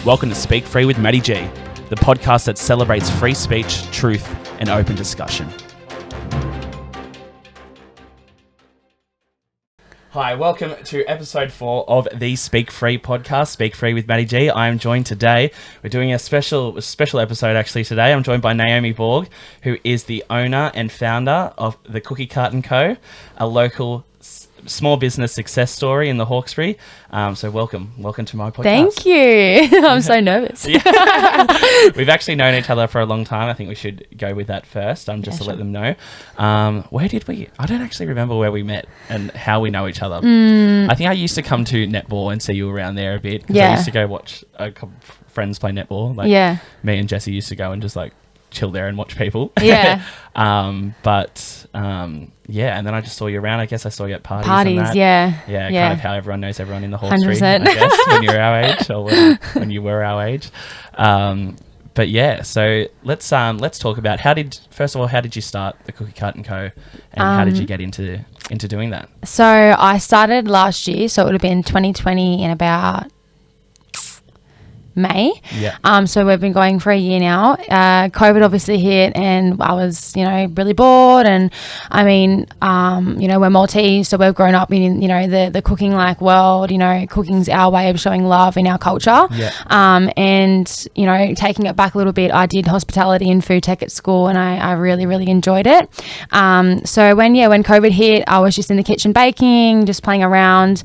Welcome to Speak Free with Matty G, the podcast that celebrates free speech, truth, and open discussion. Hi, welcome to episode 4 of the Speak Free podcast, Speak Free with Matty G. I am joined today, we're doing a special episode actually today. I'm joined by Naomi Borg, who is the owner and founder of the Cookie Cart & Co., a local small business success story in the Hawkesbury. So welcome to my podcast. Thank you. I'm so nervous. We've actually known each other for a long time. I think we should go with that first, just to let them know. Where did we? I don't actually remember where we met and how we know each other. I think I used to come to netball and see you around there a bit. I used to go watch a couple of friends play netball. Me and Jesse used to go and just chill there and watch people. And then I just saw you around. I guess I saw you at parties. Kind of how everyone knows everyone in the Hawkesbury, 100%. I guess, when you're our age or when you were our age. So let's talk about how did you start the Cookie Cart & Co. and how did you get into doing that? So I started last year, so it would have been 2020 in about May. So we've been going for a year now. COVID obviously hit and I was, really bored, and we're Maltese, so we've grown up in, the cooking world. Cooking's our way of showing love in our culture. Taking it back a little bit, I did hospitality and food tech at school, and I really, really enjoyed it. So when COVID hit, I was just in the kitchen baking, just playing around.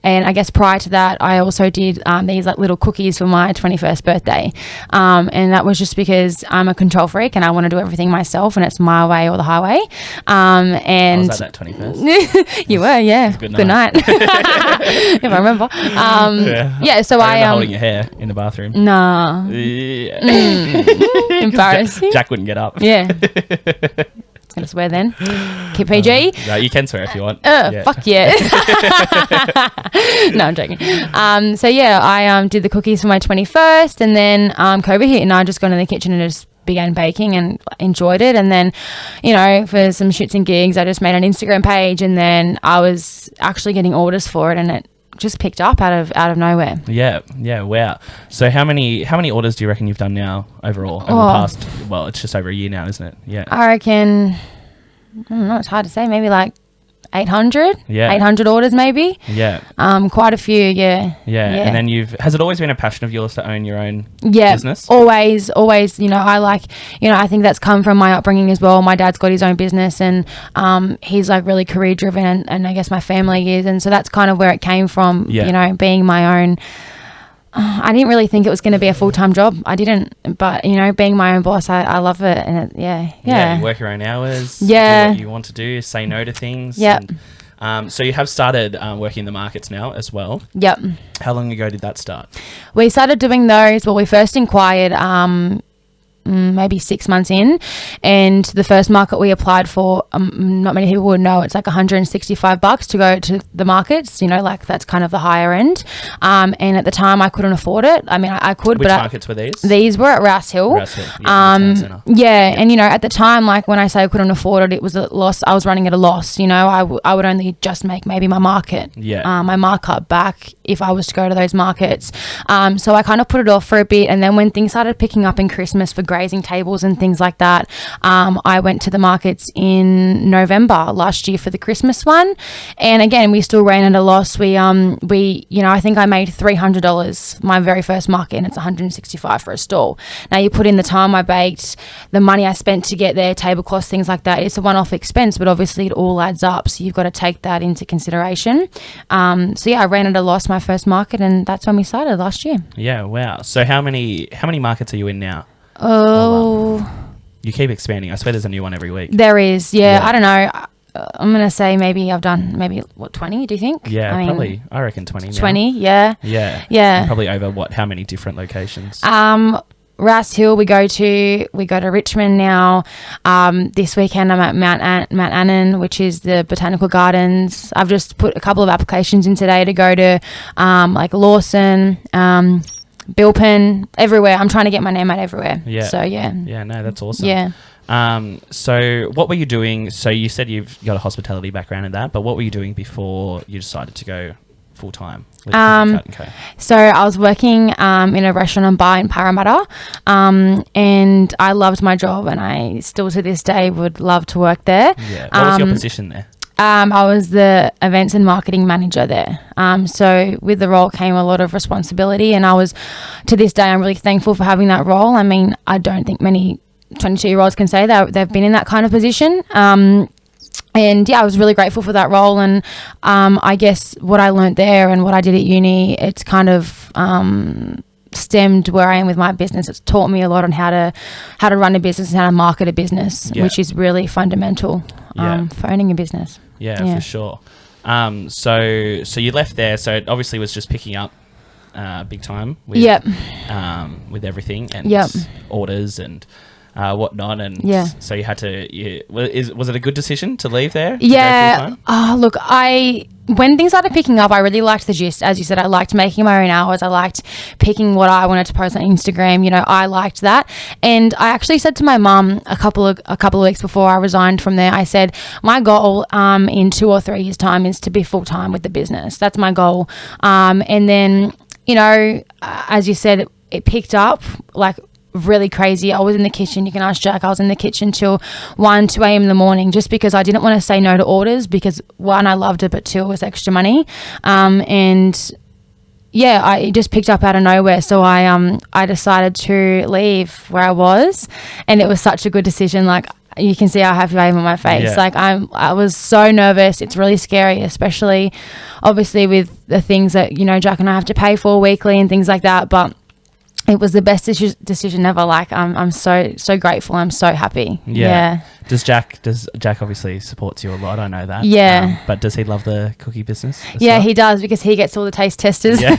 And I guess prior to that, I also did these little cookies for my 21st birthday. And that was just because I'm a control freak and I want to do everything myself, and it's my way or the highway. I was at that 21st. You were, yeah. Good night. If I remember. So I remember holding your hair in the bathroom. Nah. Embarrassing. Jack wouldn't get up. Yeah. Gonna swear then. Keep PG. No, you can swear if you want. Fuck yeah. No, I'm joking. I did the cookies for my 21st, and then COVID hit, and I just got in the kitchen and just began baking and enjoyed it. And then, for some shits and gigs, I just made an Instagram page, and then I was actually getting orders for it, and it just picked up out of nowhere. Wow. So how many orders do you reckon you've done now overall over the past, it's just over a year now, isn't it? I reckon, I don't know, it's hard to say, maybe 800 orders maybe. Quite a few. And then has it always been a passion of yours to own your own business? always. I think that's come from my upbringing as well. My dad's got his own business, and he's really career driven, and I guess my family is, and so that's kind of where it came from. Being my own. I didn't really think it was going to be a full-time job. I didn't, but being my own boss, I love it, and you work your own hours. Do what you want to do. Say no to things. So you have started working in the markets now as well. How long ago did that start? We started doing those. Well, we first inquired maybe 6 months in, and the first market we applied for, not many people would know, it's $165 to go to the markets, that's kind of the higher end, and at the time I couldn't afford it. I could. Which markets were these? These were at Rouse Hill. And at the time, when I say I couldn't afford it was a loss. I was running at a loss. I would only just make maybe my market, my markup back if I was to go to those markets. So I kind of put it off for a bit, and then when things started picking up in Christmas for grazing tables and things like that, I went to the markets in November last year for the Christmas one, and again we still ran at a loss. I think I made $300 my very first market, and it's $165 for a stall. Now you put in the time I baked, the money I spent to get there, tablecloths, things like that. It's a one-off expense, but obviously it all adds up, so you've got to take that into consideration. I ran at a loss my first market, and that's when we started last year. Wow. So how many markets are you in now? You keep expanding. I swear there's a new one every week. There is, I don't know. I'm going to say maybe I've done 20, do you think? Probably. I reckon 20 now. 20, yeah. And probably over how many different locations? Rouse Hill we go to Richmond now. This weekend I'm at Mount Annan, which is the botanical gardens. I've just put a couple of applications in today to go to Lawson, Bilpin, everywhere. I'm trying to get my name out everywhere. No, that's awesome. So what were you doing? So you said you've got a hospitality background in that, but what were you doing before you decided to go full time? So I was working in a restaurant and bar in Parramatta, and I loved my job, and I still to this day would love to work there. Yeah. What was your position there? I was the events and marketing manager there. So with the role came a lot of responsibility, and I was, to this day, I'm really thankful for having that role. I mean, I don't think many 22-year-olds can say that they've been in that kind of position. And yeah, I was really grateful for that role. And I guess what I learned there and what I did at uni, it's kind of stemmed where I am with my business. It's taught me a lot on how to run a business and how to market a business, which is really fundamental for owning a business. Yeah, for sure. So you left there. So it obviously was just picking up big time with with everything and orders and whatnot, and so you had to. Was it a good decision to leave there? Yeah. Look, when things started picking up, I really liked the gist. As you said, I liked making my own hours. I liked picking what I wanted to post on Instagram. You know, I liked that. And I actually said to my mum a couple of weeks before I resigned from there, I said, my goal in 2 or 3 years' time is to be full time with the business. That's my goal. And then, you know, as you said, it picked up like really crazy. I was in the kitchen. You can ask Jack. I was in the kitchen till 1, 2 a.m. in the morning just because I didn't want to say no to orders because, one, I loved it, but two, it was extra money. And yeah, it just picked up out of nowhere. So I decided to leave where I was, and it was such a good decision. Like, you can see how happy I am on my face. Yeah. Like, I was so nervous. It's really scary, especially obviously with the things that, you know, Jack and I have to pay for weekly and things like that. But it was the best decision ever. Like, I'm so grateful. I'm so happy. Yeah. Does Jack obviously supports you a lot? I know that. Yeah. But does he love the cookie business? Yeah, he does, because he gets all the taste testers. Yeah.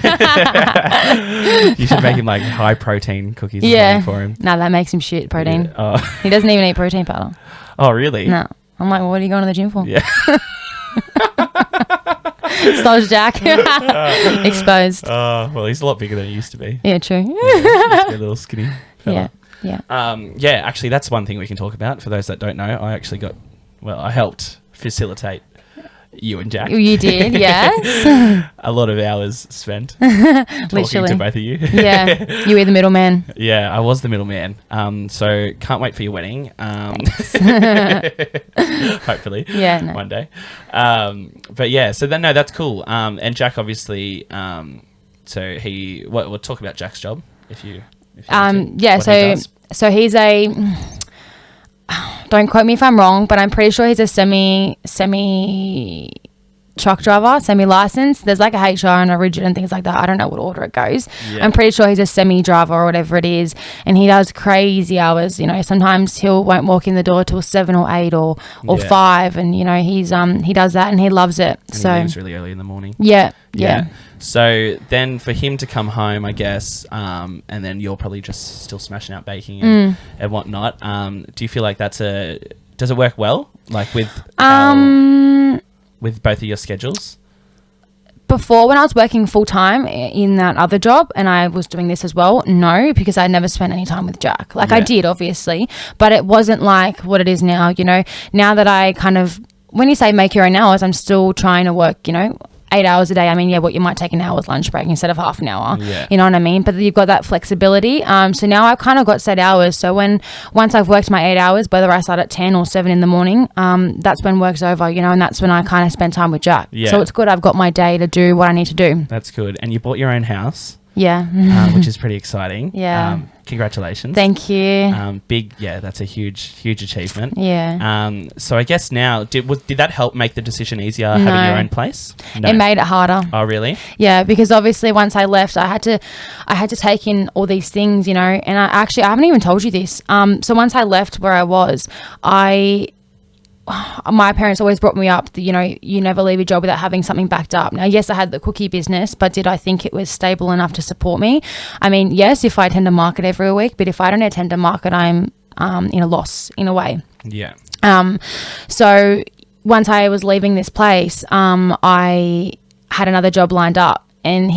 You should make him like high protein cookies for him. No, that makes him shit protein. Yeah. Oh. He doesn't even eat protein powder. Oh, really? No. I'm like, well, what are you going to the gym for? Yeah. Slows Jack. Exposed. Well, he's a lot bigger than he used to be. Yeah, true. He used to be a little skinny fella. Yeah. Actually, that's one thing we can talk about. For those that don't know, I helped facilitate you and Jack. You did, yes. A lot of hours spent talking to both of you. Yeah, you were the middleman. Yeah, I was the middleman. So can't wait for your wedding. Hopefully, one day. But yeah, so then that's cool. And Jack obviously, so we'll talk about Jack's job if you so he's a. Don't quote me if I'm wrong, but I'm pretty sure he's a semi truck driver, semi-licensed. There's like a HR and a rigid and things like that. I don't know what order it goes. Yeah. I'm pretty sure he's a semi-driver or whatever it is, and he does crazy hours. You know, sometimes won't walk in the door till 7 or 8 or 5, and you know he does that and he loves it. And so he leaves really early in the morning. Yeah. So then for him to come home, I guess, and then you're probably just still smashing out baking and whatnot. Do you feel like does it work well? Like with both of your schedules? Before, when I was working full time in that other job and I was doing this as well, no, because I never spent any time with Jack. Like I did, obviously, but it wasn't like what it is now, you know. Now that I kind of, when you say make your own hours, I'm still trying to work, you know, 8 hours a day. I mean, you might take an hour's lunch break instead of half an hour. Yeah. You know what I mean? But you've got that flexibility. So now I've kind of got set hours. So once I've worked my 8 hours, whether I start at 10 or 7 in the morning, that's when work's over, you know, and that's when I kind of spend time with Jack. Yeah. So it's good. I've got my day to do what I need to do. That's good. And you bought your own house. Yeah. Which is pretty exciting. Yeah. Congratulations. Thank you. That's a huge achievement. Yeah. So I guess now, did that help make the decision easier, having your own place? No. It made it harder. Oh, really? Yeah, because obviously once I left, I had to take in all these things, you know, and I haven't even told you this. So once I left where I was, my parents always brought me up that, you know, you never leave a job without having something backed up. Now, yes, I had the cookie business, but did I think it was stable enough to support me? I mean, yes, if I attend a market every week, but if I don't attend a market, I'm in a loss in a way. Yeah. So once I was leaving this place, I had another job lined up, and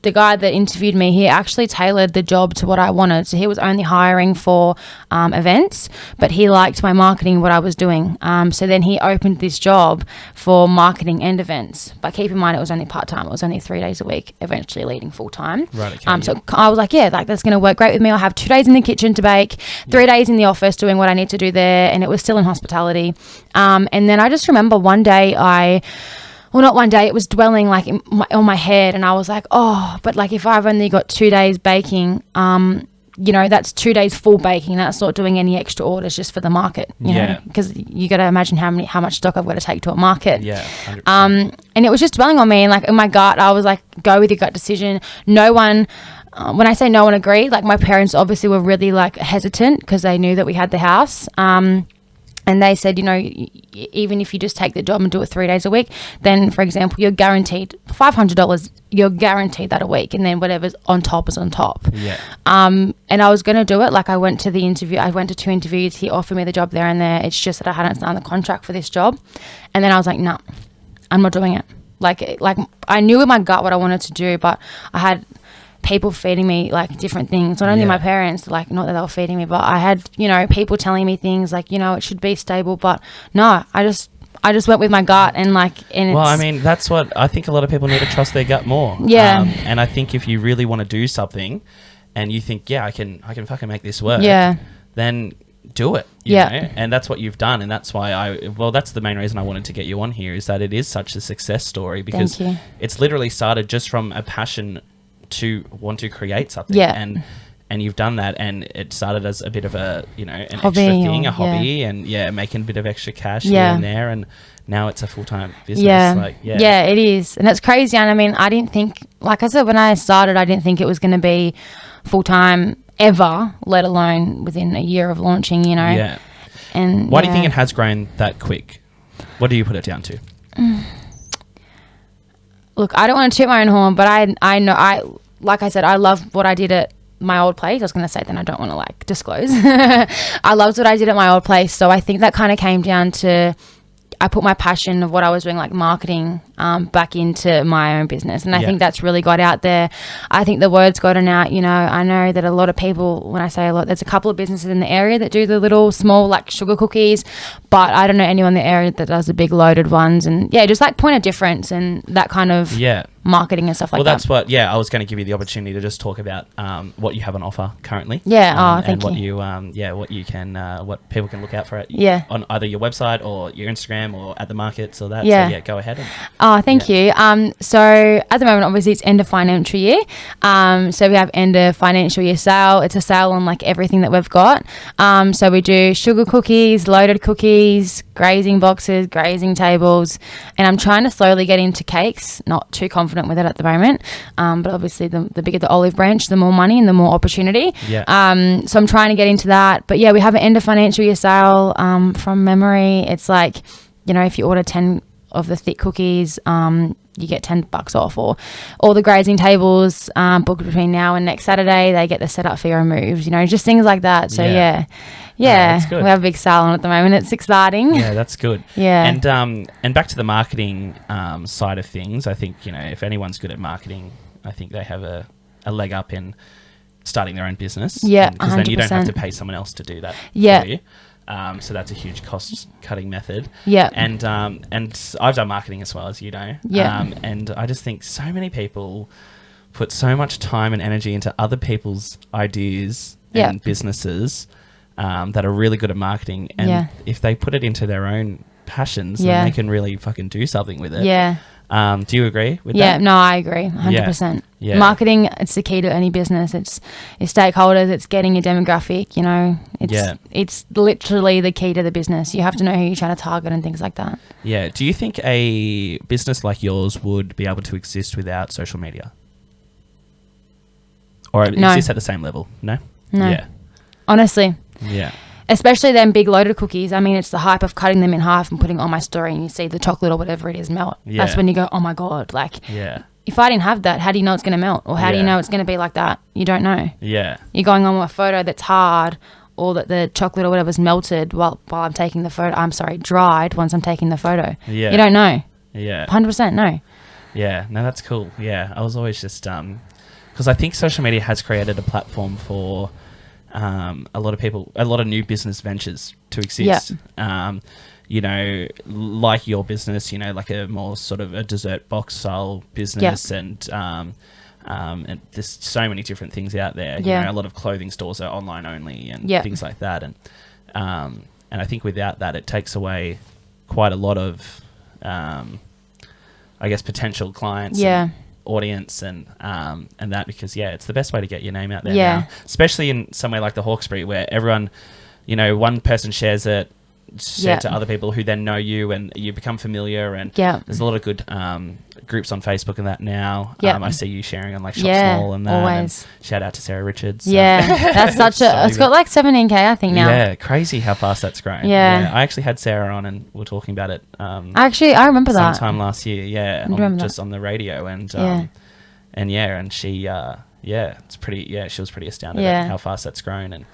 the guy that interviewed me, he actually tailored the job to what I wanted. So he was only hiring for events, but he liked my marketing, what I was doing. So then he opened this job for marketing and events. But keep in mind, it was only part-time. It was only 3 days a week, eventually leading full-time. Right, okay. So I was like, yeah, like that's going to work great with me. I'll have 2 days in the kitchen to bake, 3 days in the office doing what I need to do there. And it was still in hospitality. And then I just remember one day not one day, it was dwelling like on my head, and I was like, oh, but like if I've only got 2 days baking, that's 2 days full baking. That's not doing any extra orders just for the market, you know, because you got to imagine how much stock I've got to take to a market. Yeah. 100%. And it was just dwelling on me, and like in my gut, I was like, go with your gut decision. No one. When I say no one agreed, like my parents obviously were really like hesitant because they knew that we had the house. And they said, even if you just take the job and do it 3 days a week, then, for example, you're guaranteed $500. You're guaranteed that a week, and then whatever's on top is on top. Yeah. And I was going to do it. Like I went to the interview. I went to 2 interviews. He offered me the job there and there. It's just that I hadn't signed the contract for this job. And then I was like, no, I'm not doing it. Like I knew in my gut what I wanted to do, but I had people feeding me like different things, not only my parents, like not that they were feeding me, but I had people telling me things like it should be stable, but no, I just went with my gut and I mean, that's what I think. A lot of people need to trust their gut more. And I think if you really want to do something and you think I can fucking make this work, then do it. You know? And that's what you've done, and that's why that's the main reason I wanted to get you on here, is that it is such a success story, because it's literally started just from a passion to want to create something, and you've done that, and it started as a bit of a an hobby, extra thing, a hobby, and making a bit of extra cash here and there, and now it's a full-time business. It is, and it's crazy. And I mean, I didn't think, like I said, when I started, I didn't think it was going to be full-time ever, let alone within a year of launching, And why do you think it has grown that quick? What do you put it down to? Look, I don't want to toot my own horn, but I know, like I said, I love what I did at my old place. I was going to say, then I don't want to disclose. I loved what I did at my old place. So I think that kind of came down to, I put my passion of what I was doing, like marketing, back into my own business. And I think that's really got out there. I think the word's gotten out. I know that a lot of people, when I say a lot, there's a couple of businesses in the area that do the little small sugar cookies, but I don't know anyone in the area that does the big loaded ones. And just point of difference and that kind of marketing and stuff like that. Well, that's what, I was going to give you the opportunity to just talk about what you have on offer currently. Thank you. And what you can, what people can look out for on either your website or your Instagram or at the markets or that. So go ahead. Thank you. So at the moment, obviously it's end of financial year. So we have end of financial year sale. It's a sale on everything that we've got. So we do sugar cookies, loaded cookies, grazing boxes, grazing tables, and I'm trying to slowly get into cakes. Not too confident with it at the moment, but obviously the bigger the olive branch, the more money and the more opportunity. So I'm trying to get into that. But we have an end of financial year sale. From memory, it's if you order 10 of the thick cookies, you get $10 off, or all the grazing tables booked between now and next Saturday, they get the setup fee removed, just things like that. So we have a big sale on at the moment. It's exciting. Yeah, that's good. And back to the marketing side of things, I think if anyone's good at marketing, I think they have a leg up in starting their own business. Because then you don't have to pay someone else to do that for you. So that's a huge cost-cutting method. And I've done marketing as well, as you know. And I just think so many people put so much time and energy into other people's ideas and businesses that are really good at marketing. And if they put it into their own passions, then they can really fucking do something with it. Do you agree with that? Yeah, no, I agree 100%. Marketing, it's the key to any business. It's your stakeholders, it's getting your demographic, it's literally the key to the business. You have to know who you're trying to target and things like that. Do you think a business like yours would be able to exist without social media? Or exist at the same level? No? Honestly. Yeah. Especially them big loaded cookies. I mean, it's the hype of cutting them in half and putting it on my story, and you see the chocolate or whatever it is melt. That's when you go, oh my God. If I didn't have that, how do you know it's going to melt? Or how do you know it's going to be like that? You don't know. You're going on a photo that's hard, or that the chocolate or whatever's melted while I'm taking the photo. I'm sorry, dried once I'm taking the photo. You don't know. 100% no. No, that's cool. I was always just because I think social media has created a platform for a lot of people, a lot of new business ventures to exist. You know, like your business, you know, like a more sort of a dessert box style business, and there's so many different things out there. You know, a lot of clothing stores are online only and things like that. And I think without that, it takes away quite a lot of, I guess, potential clients. And audience and that, because it's the best way to get your name out there now, especially in somewhere like the Hawkesbury, where everyone, you know, one person shares it to other people who then know you, and you become familiar, and there's a lot of good groups on Facebook and that now. I see you sharing on like Shop Small and that. Always. And shout out to Sarah Richards. That's such it's got like 17k I think now. Yeah, crazy how fast that's grown. I actually had Sarah on and we were talking about it I remember that sometime last year, just on the radio, and she it's pretty she was pretty astounded at how fast that's grown. And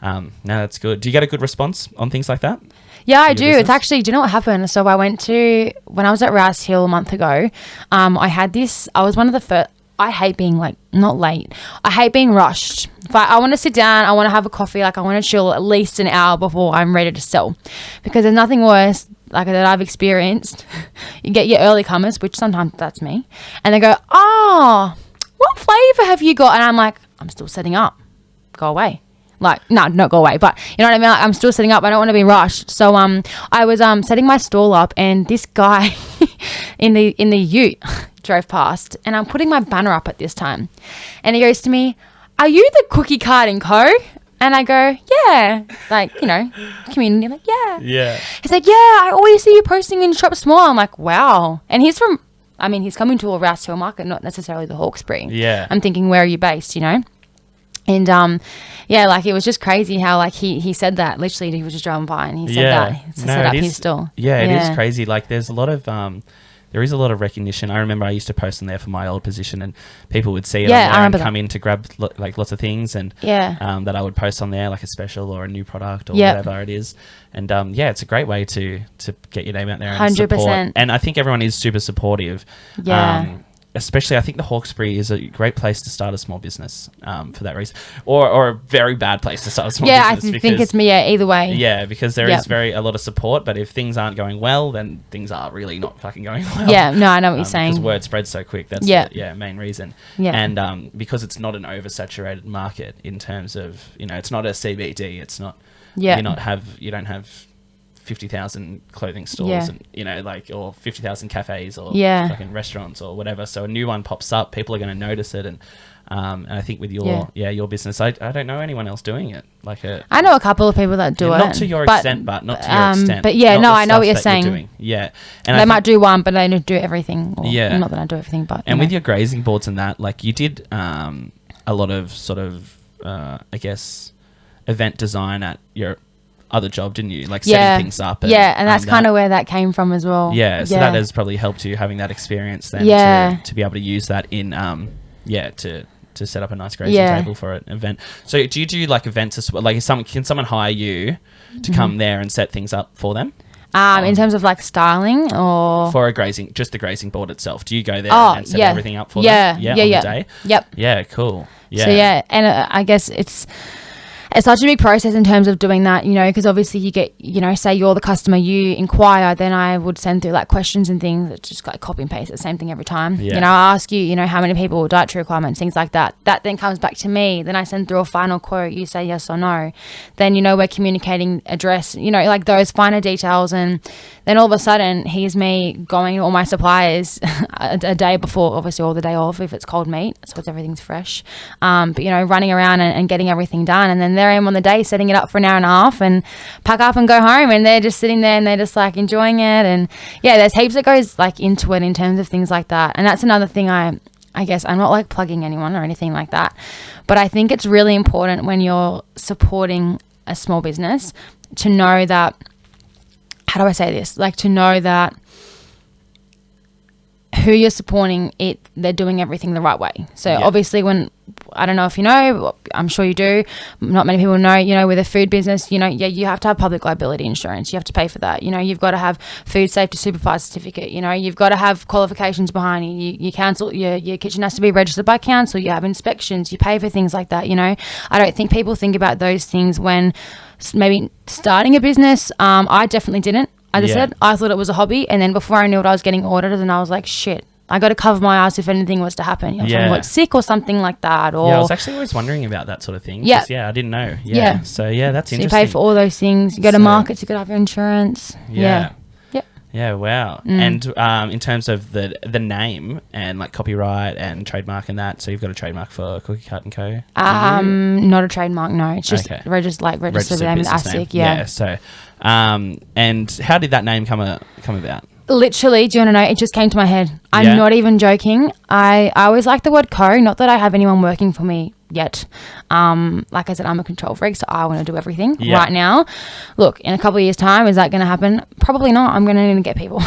no, that's good. Do you get a good response on things like that? Yeah, I do. Business? It's actually, do you know what happened? So I went to, when I was at Rouse Hill a month ago, I was one of the first, I hate being like, not late. I hate being rushed. If I want to sit down, I want to have a coffee, like I want to chill at least an hour before I'm ready to sell. Because there's nothing worse like that I've experienced. You get your early comers, which sometimes that's me. And they go, what flavour have you got? And I'm like, I'm still setting up. Go away. Like, no, not go away, but you know what I mean? Like, I'm still setting up. I don't want to be rushed. So I was setting my stall up, and this guy in the ute drove past, and I'm putting my banner up at this time. And he goes to me, "Are you the Cookie Card and Co?" And I go, "Yeah." Like, you know, community, like, "Yeah." Yeah. He's like, "Yeah, I always see you posting in Shop Small." I'm like, "Wow." And he's coming to a Rouse Hill market, not necessarily the Hawkesbury. Yeah. I'm thinking, where are you based, you know? And like, it was just crazy how like he said that. Literally, he was just driving by and he said that to set up his store. Yeah, it is crazy. Like, there's a lot of there is a lot of recognition. I remember I used to post in there for my old position, and people would see it on there and come in to grab like lots of things, and that I would post on there, like a special or a new product or whatever it is. And it's a great way to get your name out there and 100%. Support. And I think everyone is super supportive. Especially, I think the Hawkesbury is a great place to start a small business for that reason, or a very bad place to start a small business. I think it's me. Yeah, either way. Yeah, because there is a lot of support, but if things aren't going well, then things are really not fucking going well. Yeah, no, I know what you're saying. Because word spreads so quick. That's the main reason. Yeah, and because it's not an oversaturated market in terms of, you know, it's not a CBD. It's not. Yeah. You don't have 50,000 clothing stores and, you know, like, or 50,000 cafes or fucking restaurants or whatever. So a new one pops up, people are going to notice it. And I think with your business, I don't know anyone else doing it. I know a couple of people that do it. Not to your extent, but not to your extent. But I know what you're saying. Yeah. And they might do one, but they don't do everything. Or, not that I do everything, but. And with your grazing boards and that, like, you did a lot of sort of, I guess, event design at your other job, didn't you? Like, setting things up. And that's kind of where that came from as well. Yeah, so that has probably helped you, having that experience then to be able to use that in to set up a nice grazing table for an event. So do you do like events as well? Like, can someone hire you to come there and set things up for them? In terms of like styling, or for just the grazing board itself, do you go there and set everything up for them? On the day? Yep. Yeah, cool. Yeah. So and I guess it's such a big process in terms of doing that, you know, because obviously you get, you know, say you're the customer, you inquire, then I would send through like questions and things that just like copy and paste the same thing every time. Yeah. You know, I ask you, you know, how many people, dietary requirements, things like that. That then comes back to me. Then I send through a final quote. You say yes or no. Then, you know, we're communicating address, you know, like those finer details. And then all of a sudden, here's me going to all my suppliers a day before, obviously, or the day of if it's cold meat, so everything's fresh. But, you know, running around and getting everything done. And then there I am on the day setting it up for an hour and a half and pack up and go home, and they're just sitting there and they're just like enjoying it. And there's heaps that goes like into it in terms of things like that. And that's another thing I guess I'm not like plugging anyone or anything like that, but I think it's really important when you're supporting a small business to know that, how do I say this? Like, to know that who you're supporting, they're doing everything the right way. So obviously when I don't know if you know, I'm sure you do. Not many people know, you know, with a food business, you know, you have to have public liability insurance. You have to pay for that. You know, you've got to have food safety supervisor certificate. You know, you've got to have qualifications behind you. Your council, your kitchen has to be registered by council. You have inspections. You pay for things like that. You know, I don't think people think about those things when maybe starting a business. I definitely didn't. As I said, I thought it was a hobby, and then before I knew it, I was getting audited, and I was like, shit. I got to cover my ass if anything was to happen. You know, if I got sick or something like that. Or I was actually always wondering about that sort of thing. Yeah, I didn't know. Yeah. So that's interesting. You pay for all those things. You go to markets. You got to have your insurance. Yeah. Wow. And in terms of the name and like copyright and trademark and that, so you've got a trademark for Cookie Cut and Co. Not a trademark. No, it's just registered the name of the ASIC. Yeah. So, and how did that name come about? Literally, do you want to know? It just came to my head. I'm not even joking. I always like the word co. Not that I have anyone working for me yet. Like I said, I'm a control freak, so I want to do everything right now. Look, in a couple of years' time, is that going to happen? Probably not. I'm going to need to get people.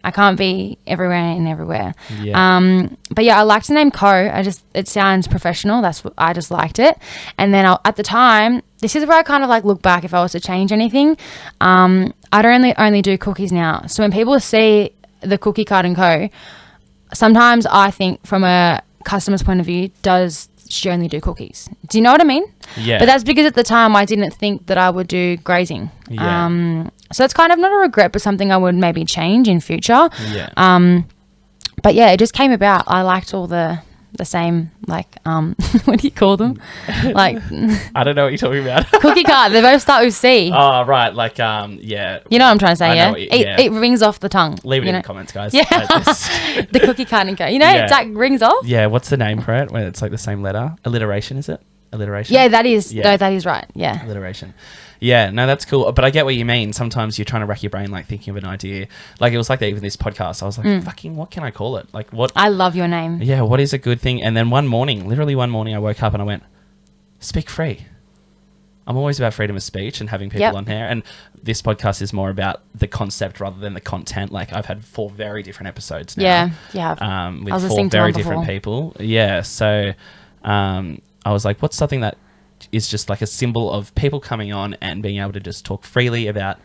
I can't be everywhere and everywhere. Yeah. But yeah, I liked the name Co. It sounds professional. That's what I just liked it. And then at the time, this is where I kind of like look back if I was to change anything. I'd only do cookies now. So when people see the Cookie Cut and Co., sometimes I think from a customer's point of view, does she only do cookies? Do you know what I mean? Yeah. But that's because at the time I didn't think that I would do grazing. Yeah. So it's kind of not a regret, but something I would maybe change in future. Yeah. But yeah, it just came about. I liked all the same, like, what do you call them? Like, I don't know what you're talking about. Cookie cut. They both start with C. Oh, right. Like, yeah. You know what I'm trying to say, it rings off the tongue. Leave it in the comments, guys. Yeah. The Cookie Cut and Co. You know, it's like rings off. Yeah. What's the name for it? When it's like the same letter? Alliteration, is it? Alliteration? Yeah, that is. Yeah. No, that is right. Yeah. Alliteration. Yeah, no, that's cool. But I get what you mean. Sometimes you're trying to rack your brain, like thinking of an idea. Like it was like that even this podcast. I was like, fucking, what can I call it? Like what? I love your name. Yeah, what is a good thing? And then literally one morning I woke up and I went, speak free. I'm always about freedom of speech and having people on here. And this podcast is more about the concept rather than the content. Like I've had 4 very different episodes now. Yeah. With 4 very different people. Yeah. So I was like, what's something that is just like a symbol of people coming on and being able to just talk freely about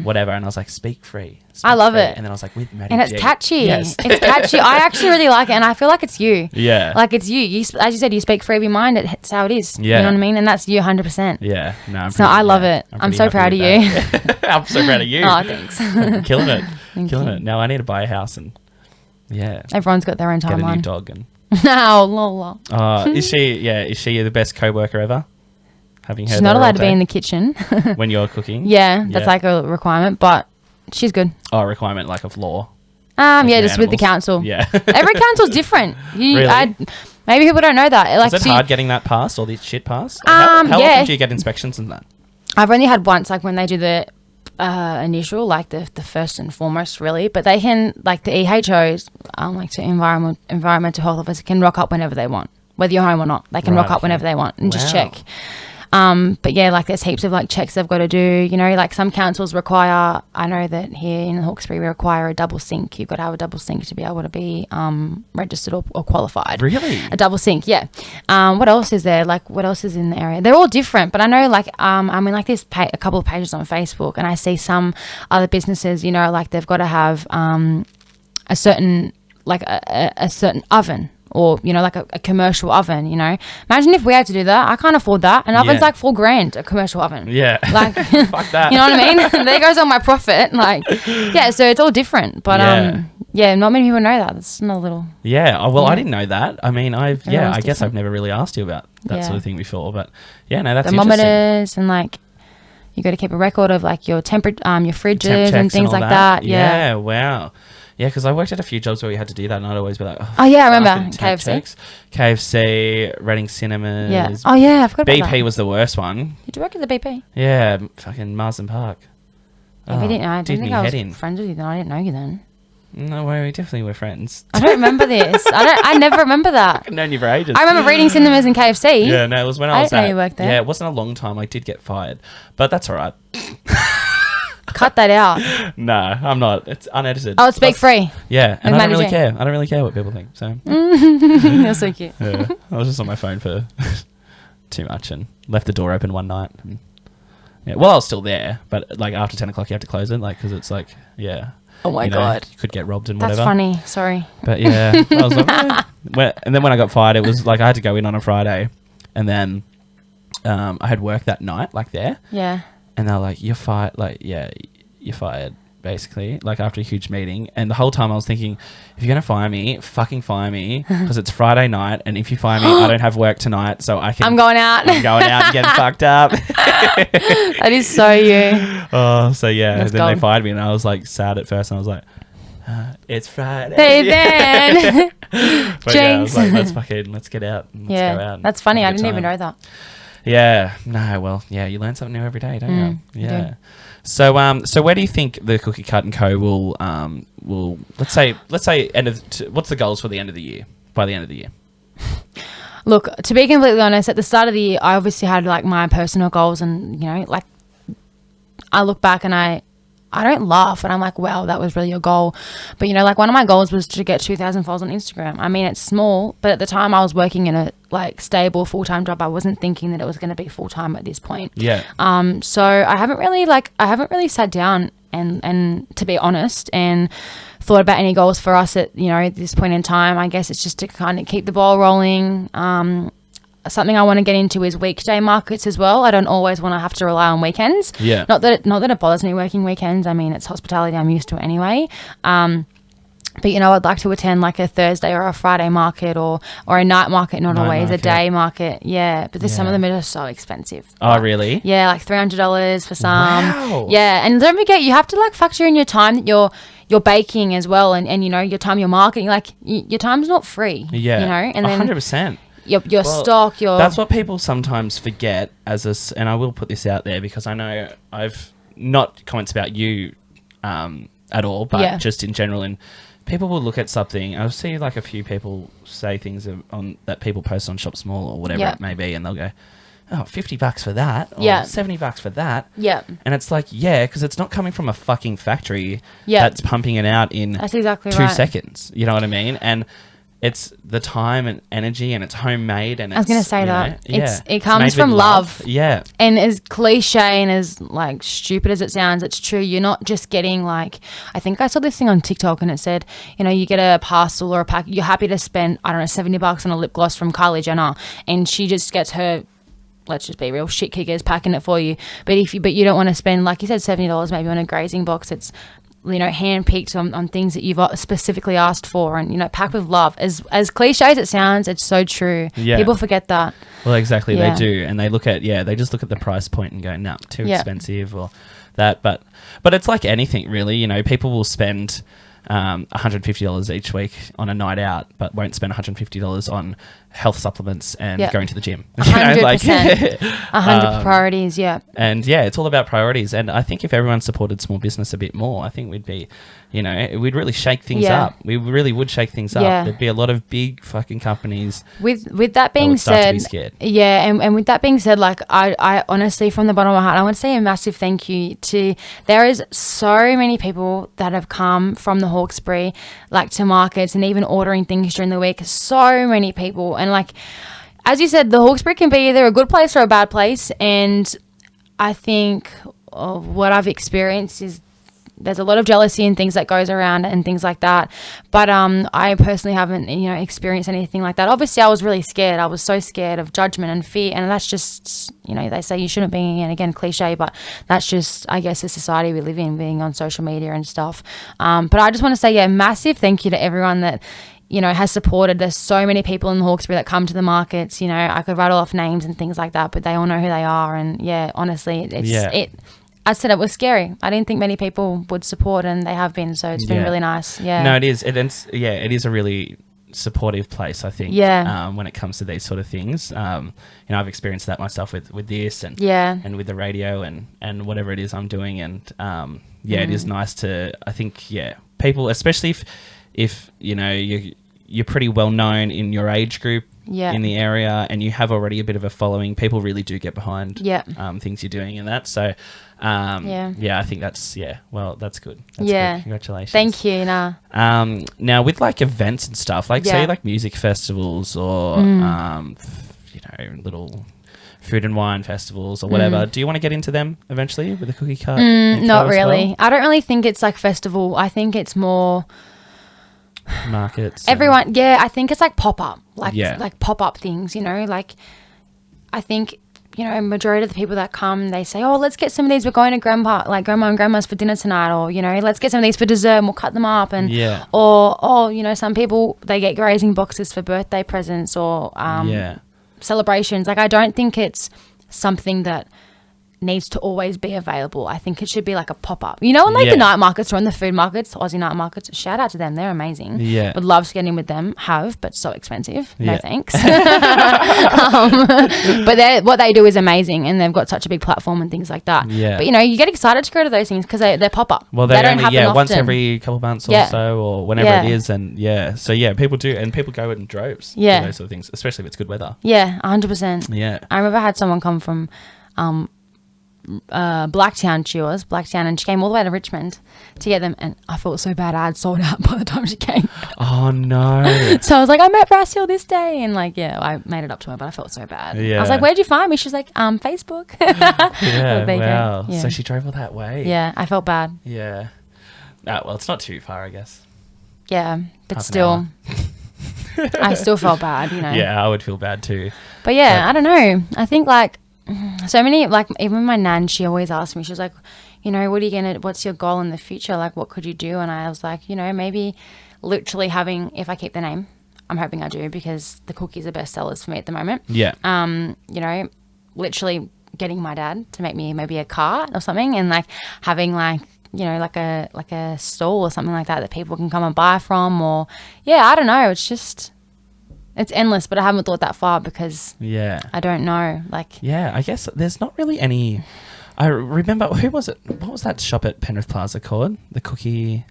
whatever. And I was like, speak free. I love it. And then I was like, with Mattyg. And it's catchy. Yes. It's catchy. I actually really like it. And I feel like it's you. Yeah. Like it's you. As you said, you speak free of your mind. It's how it is. Yeah. You know what I mean? And that's you 100%. Yeah. No, I love it. I'm so proud of you. I'm so proud of you. Oh, thanks. Killing it. Killing it. Now I need to buy a house and everyone's got their own timeline. Get a new dog and. No, lol. Is she the best co-worker ever? She's not allowed to be in the kitchen when you're cooking. Yeah, that's like a requirement, but she's good. Oh, a requirement like of law. Just with the council. Yeah, every council's different. Really? Maybe people don't know that. Like, is it hard getting that passed, all this shit passed? How often do you get inspections and that? I've only had once, like when they do the initial, like the first and foremost, really. But they can, like the EHOs, like the environmental health officer can rock up whenever they want, whether you're home or not. They can rock up whenever they want and just check. But yeah, like there's heaps of like checks they've got to do, you know, like some councils require, I know that here in Hawkesbury we require a double sink. You've got to have a double sink to be able to be registered or qualified. Really? A double sink, yeah. What else is there? Like what else is in the area? They're all different, but I know like, I mean like there's a couple of pages on Facebook and I see some other businesses, you know, like they've got to have a certain, like a certain oven. Or, you know, like a commercial oven, you know. Imagine if we had to do that. I can't afford that. An oven's like $4,000, a commercial oven. Yeah. Like, fuck that. You know what I mean? There goes all my profit. Like, yeah, so it's all different. But, not many people know that. That's not a little... Yeah. Well, I didn't know that. I mean, I guess I've never really asked you about that sort of thing before. But, yeah, no, that's interesting. Thermometers and, like, you got to keep a record of, like, your temperature, your fridges and things like that. Yeah, wow. Yeah, because I worked at a few jobs where we had to do that, and I'd always be like, oh yeah, I remember KFC, Reading Cinemas. Yeah. Oh yeah, I forgot about that. BP was the worst one. Did you work at the BP? Yeah, fucking Marsden Park. Yeah, I didn't think I was friends with you then. I didn't know you then. No way, we definitely were friends. I don't remember this. I never remember that. I've known you for ages. I remember Reading Cinemas and KFC. Yeah, no, it was when I was didn't know you worked there. Yeah, it wasn't a long time. I did get fired, but that's all right. Cut that out. No, I'm not. It's unedited. Oh, it's Speak Free. Yeah, and I don't really care. I don't really care what people think. So That's so cute. yeah, I was just on my phone for too much and left the door open one night. And, yeah, well, I was still there, but like after 10 o'clock, you have to close it, like because it's like Oh my God. you could get robbed and whatever. That's funny. Sorry. But yeah, I was like, and then when I got fired, it was like I had to go in on a Friday, and then I had work that night, like there. Yeah. And they're like, "You're fired." Like, yeah, you're fired, basically. Like after a huge meeting, and the whole time I was thinking, if you're gonna fire me, fucking fire me, because it's Friday night, and if you fire me, I don't have work tonight, so I can. I'm going out. I'm going out and getting fucked up. That is so you. Oh, so yeah. That's then gold. they fired me, and I was like sad at first, and I was like, "It's Friday." Hey then. But yeah, I was like, let's get out. And let's go out. That's funny. I didn't even know that. Yeah. No. Well. Yeah. You learn something new every day, don't you? Yeah. do. So where do you think the Cookie Cut and Co will let's say what's the goals for the end of the year? By the end of the year. Look, to be completely honest, at the start of the year, I obviously had like my personal goals, and like I look back and I don't laugh, and I'm like, wow, that was really your goal. But like one of my goals was to get 2,000 followers on Instagram. I mean, it's small, but at the time I was working in a like stable full-time job. I wasn't thinking that it was going to be full-time at this point. Yeah. So I haven't really sat down and to be honest and thought about any goals for us at this point in time. I guess it's just to kind of keep the ball rolling. Something I want to get into is weekday markets as well. I don't always want to have to rely on weekends. Yeah. Not that it bothers me working weekends. I mean, it's hospitality. I'm used to it anyway. But I'd like to attend like a Thursday or a Friday market or a night market, not always a day market. Yeah. But some of them are just so expensive. Oh, really? Yeah, like $300 for some. Wow. Yeah. And don't forget, you have to like factor in your time that you're baking as well, and your time you're marketing. Like your time's not free. Yeah. And then 100%. Your stock, That's what people sometimes forget and I will put this out there because I know I've not comments about you at all, but just in general, and people will look at something. I'll see like a few people say things on that people post on Shop Small or whatever it may be, and they'll go, oh, $50 for that, or $70 for that. Yeah. And it's like, because it's not coming from a fucking factory that's pumping it out in that's exactly 2 seconds. You know what I mean? And it's the time and energy, and it's homemade, and I was going to say that. It comes made from with love. Yeah. And as cliche and as like stupid as it sounds, it's true. You're not just getting like, I think I saw this thing on TikTok and it said, you get a parcel or a pack, you're happy to spend, I don't know, $70 on a lip gloss from Kylie Jenner, and she just gets her, let's just be real, shit kickers packing it for you. But you don't want to spend, like you said, $70 maybe on a grazing box. It's hand-picked on things that you've specifically asked for, and packed with love. As cliche as it sounds, it's so true. People forget that. Well, exactly, they do, and they look at they just look at the price point and go, nah, too expensive or that. But it's like anything, really. People will spend $150 each week on a night out, but won't spend $150 on health supplements and going to the gym. 100%. 100 priorities, And it's all about priorities. And I think if everyone supported small business a bit more, I think we'd be, we'd really shake things up. We really would shake things up. There'd be a lot of big fucking companies. With that being said, and with that being said, like I honestly, from the bottom of my heart, I want to say a massive thank you to. There is so many people that have come from the Hawkesbury, like to markets and even ordering things during the week. So many people, and like as you said, the Hawkesbury can be either a good place or a bad place. And I think what I've experienced is there's a lot of jealousy and things that goes around and things like that. But I personally haven't, experienced anything like that. Obviously, I was really scared. I was so scared of judgment and fear. And that's just, they say you shouldn't be, and again, cliche, but that's just, I guess, the society we live in, being on social media and stuff. But I just want to say, massive thank you to everyone that, has supported. There's so many people in the Hawkesbury that come to the markets. I could rattle off names and things like that, but they all know who they are. And honestly, I said it was scary. I didn't think many people would support, and they have been. So it's been really nice. Yeah. No, it is. It is a really supportive place, I think. Yeah. When it comes to these sort of things, I've experienced that myself with this and with the radio and whatever it is I'm doing, and it is nice to. I think people, especially if you're pretty well known in your age group, in the area and you have already a bit of a following, people really do get behind things you're doing and that. So, I think that's that's good. That's good. Congratulations. Thank you. Now with like events and stuff, like say like music festivals or little food and wine festivals or whatever. Do you want to get into them eventually with a cookie cut? Not really. I don't really think it's like festival. I think it's more markets. Everyone, I think it's like pop-up, like pop-up things, like I think, majority of the people that come, they say, oh, let's get some of these. We're going to grandma and grandma's for dinner tonight, or, let's get some of these for dessert and we'll cut them up. And, or, some people, they get grazing boxes for birthday presents or celebrations. Like, I don't think it's something that needs to always be available. I think it should be like a pop-up, the night markets or on the food markets, Aussie night markets. Shout out to them, they're amazing. Would love to get in with them, but so expensive. No thanks. But what they do is amazing, and they've got such a big platform and things like that. But you get excited to go to those things because they're pop-up. Well, they don't happen often. Once every couple of months or so, or whenever it is. And so people do, and people go in droves to those sort of things, especially if it's good weather. 100%. I remember I had someone come from Blacktown, and she came all the way to Richmond to get them, and I felt so bad. I had sold out by the time she came. Oh no. So I was like, I'm at Brass Hill this day, and I made it up to her, but I felt so bad. I was like, where'd you find me? She's like, Facebook. Wow. So she drove all that way. I felt bad. Well, it's not too far, I guess. But still I still felt bad, I would feel bad too. But I don't know, I think so many, even my nan, she always asked me, she was like, what's your goal in the future? Like, what could you do? And I was like, maybe literally having, if I keep the name, I'm hoping I do, because the cookies are best sellers for me at the moment. Literally getting my dad to make me maybe a cart or something, and having like a stall or something like that people can come and buy from, or I don't know, it's endless, but I haven't thought that far because I don't know. I guess there's not really any. I remember, who was it? What was that shop at Penrith Plaza called? The Cookie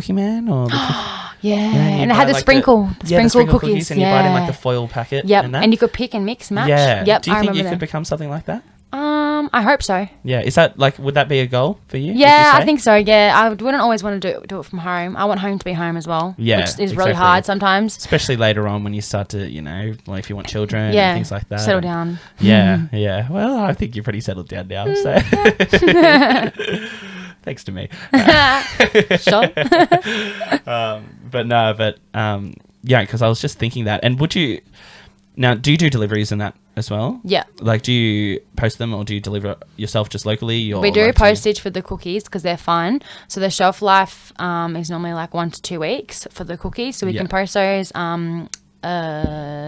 Man, or the and it had the sprinkle cookies, and you buy it in like the foil packet. And you could pick and mix, match. Do you think you could become something like that? I hope so. Is that would that be a goal for you? I think so. I wouldn't always want to do it from home. I want home to be home as well. Which is really hard sometimes, especially later on when you start to if you want children and things like that, settle down. Well, I think you're pretty settled down now, so thanks to me. Sure. Because I was just thinking that. And would you now, do you do deliveries and that as well? Do you post them, or do you deliver yourself just locally? Or we do postage for the cookies because they're fine. So the shelf life is normally 1 to 2 weeks for the cookies. So we can post those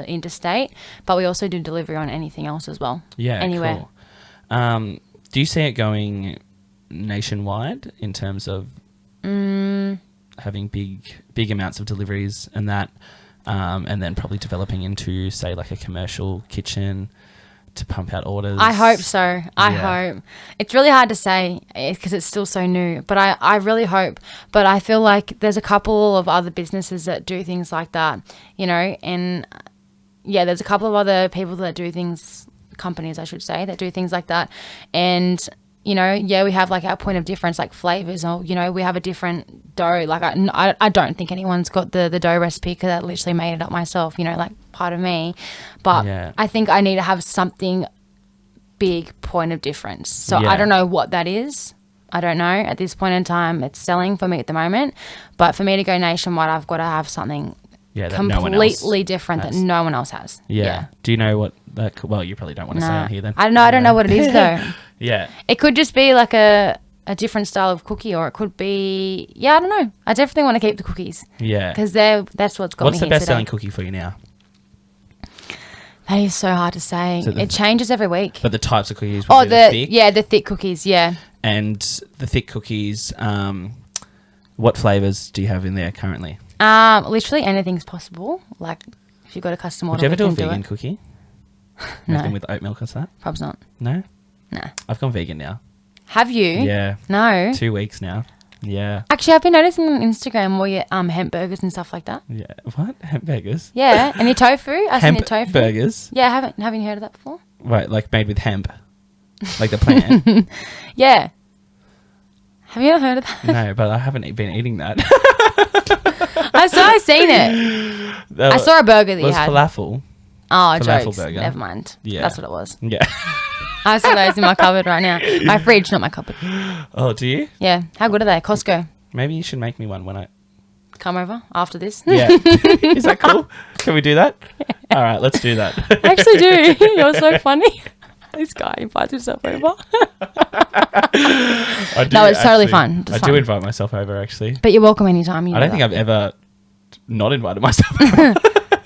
interstate, but we also do delivery on anything else as well. Anywhere. Cool. Do you see it going nationwide in terms of having big amounts of deliveries and that? And then probably developing into, say, like a commercial kitchen to pump out orders. I hope so. I hope. It's really hard to say because it's still so new, but I really hope. But I feel like there's a couple of other businesses that do things like that, and there's a couple of other people that do things, companies I should say, that do things like that. And we have our point of difference, flavors, or we have a different dough. I don't think anyone's got the dough recipe because I literally made it up myself. Part of me, but I think I need to have something big point of difference. So I don't know what that is. I don't know at this point in time. It's selling for me at the moment, but for me to go nationwide, I've got to have something completely different that no one else has. Do you know what that? Well, you probably don't want to say on here then. I don't know. I don't know what it is though. It could just be a different style of cookie, or it could be I don't know. I definitely want to keep the cookies. Because that's what's got me here today. What's the best selling cookie for you now? That is so hard to say. It changes every week. But the types of cookies would be the thick? The thick cookies, And the thick cookies, what flavours do you have in there currently? Literally anything's possible. If you've got a custom order, would you ever do a vegan cookie? No. Anything with oat milk or that? Probably not. No? Nah. I've gone vegan now. Have you? Yeah. No. 2 weeks now. Yeah. Actually, I've been noticing on Instagram more your hemp burgers and stuff like that. Yeah. What? Hemp burgers? Yeah. And your tofu? I've seen Hemp your tofu. burgers? Yeah, haven't you heard of that before? Right, like made with hemp. Like the plant. Yeah. Have you not heard of that? No, but I haven't been eating that. I seen it. I saw a burger that you had. Falafel. Oh, Falafel jokes. burger. Never mind. Yeah. That's what it was. Yeah. I saw those in my cupboard right now. My fridge, not my cupboard. Oh, do you? Yeah. How good are they? Costco. Maybe you should make me one when I... Come over after this. Yeah. Is that cool? Can we do that? Yeah. All right, let's do that. I actually do. You're so funny. This guy invites himself over. No, it's totally fun. I do invite myself over, actually. But you're welcome anytime. I don't think I've ever not invited myself over.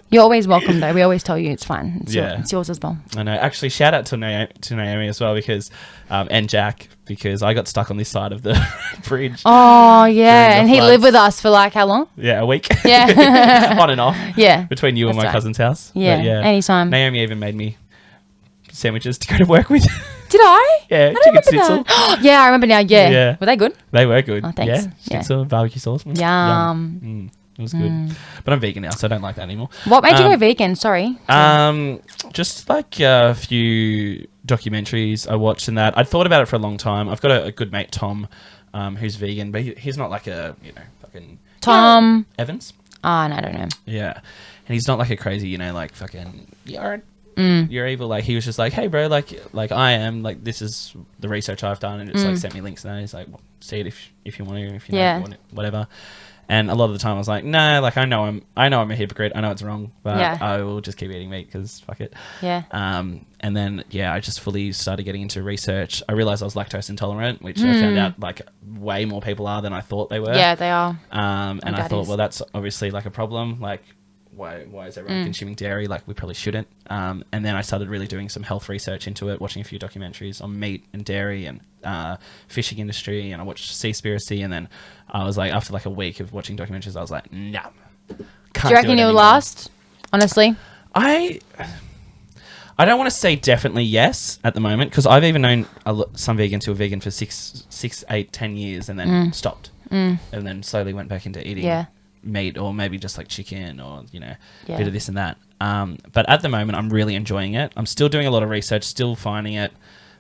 You're always welcome, though. We always tell you it's fun. It's yours as well. I know. Actually, shout out to Naomi as well, because and Jack, because I got stuck on this side of the bridge. Oh, yeah. And he lived with us for like how long? Yeah, a week. Yeah. On and off. Yeah. Between you and my cousin's house. Yeah. But yeah. Anytime. Naomi even made me sandwiches to go to work with. Did I? Yeah. Chicken schnitzel. Yeah, I remember now. Yeah. Were they good? They were good. Oh, thanks. Yeah. Schnitzel, barbecue sauce. Yum. It was good. But I'm vegan now, so I don't like that anymore. What made you go vegan? Sorry. Just like a few documentaries I watched and that. I'd thought about it for a long time. I've got a good mate, Tom, who's vegan, but he's not like a, fucking... Tom... Evans? Oh, no, I don't know. Yeah. And he's not like a crazy, like fucking... You're evil. Like, he was just like, hey, bro, like I am, like, this is the research I've done, and it's like sent me links and that. He's like, well, see it if you want to, if you don't want it, whatever. And a lot of the time I was like, no, like I know I'm a hypocrite. I know it's wrong, but I will just keep eating meat because fuck it. Yeah. And then, I just fully started getting into research. I realized I was lactose intolerant, which I found out like way more people are than I thought they were. Yeah, they are. And I thought, well, that's obviously like a problem. Like, why is everyone consuming dairy? Like, we probably shouldn't. And then I started really doing some health research into it, watching a few documentaries on meat and dairy and fishing industry, and I watched Seaspiracy, and then I was like, after like a week of watching documentaries, I was like, nah. Do you reckon you'll last? Honestly, I don't want to say definitely yes at the moment, because I've even known some vegans who were vegan for 6, 8, 10 years and then stopped, and then slowly went back into eating meat, or maybe just like chicken, or a bit of this and that. But at the moment, I'm really enjoying it. I'm still doing a lot of research, still finding out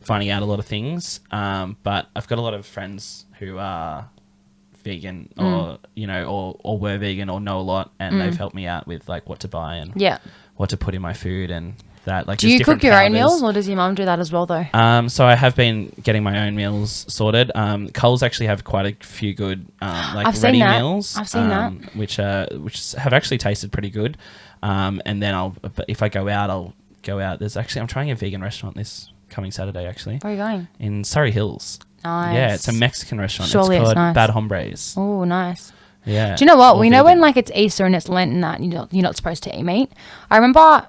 a lot of things. But I've got a lot of friends who are vegan, or or were vegan, or know a lot, and they've helped me out with like what to buy and what to put in my food and that. Like, do you cook your own meals, or does your mum do that as well though? So I have been getting my own meals sorted. Coles actually have quite a few good ready meals. I've seen that, which have actually tasted pretty good. And then if I go out, I'll go out. I'm trying a vegan restaurant this coming Saturday actually. Where are you going? In Surrey Hills. Nice. Yeah, it's a Mexican restaurant. Surely it's called nice. Bad Hombres. Oh, nice. Yeah. Do you know what? We know when like it's Easter and it's Lent and that you're not supposed to eat meat. I remember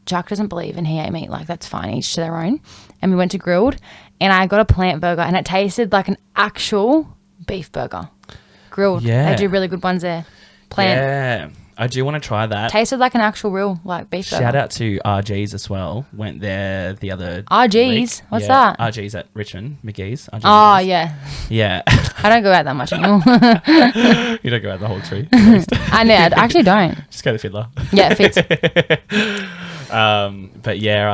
Jack doesn't believe and he ate meat. Like, that's fine, each to their own. And we went to Grilled and I got a plant burger and it tasted like an actual beef burger. Grilled. Yeah. They do really good ones there. Plant. Yeah. I do want to try that. Tasted like an actual real beef burger. Shout out to RG's as well. Went there the other RG's? week. What's that? RG's at Richmond, McGee's. RG's McGee's. Yeah. Yeah. I don't go out that much anymore. You don't go out the whole tree. I know. I actually don't. Just go to Fiddler. Yeah, it fits. But yeah,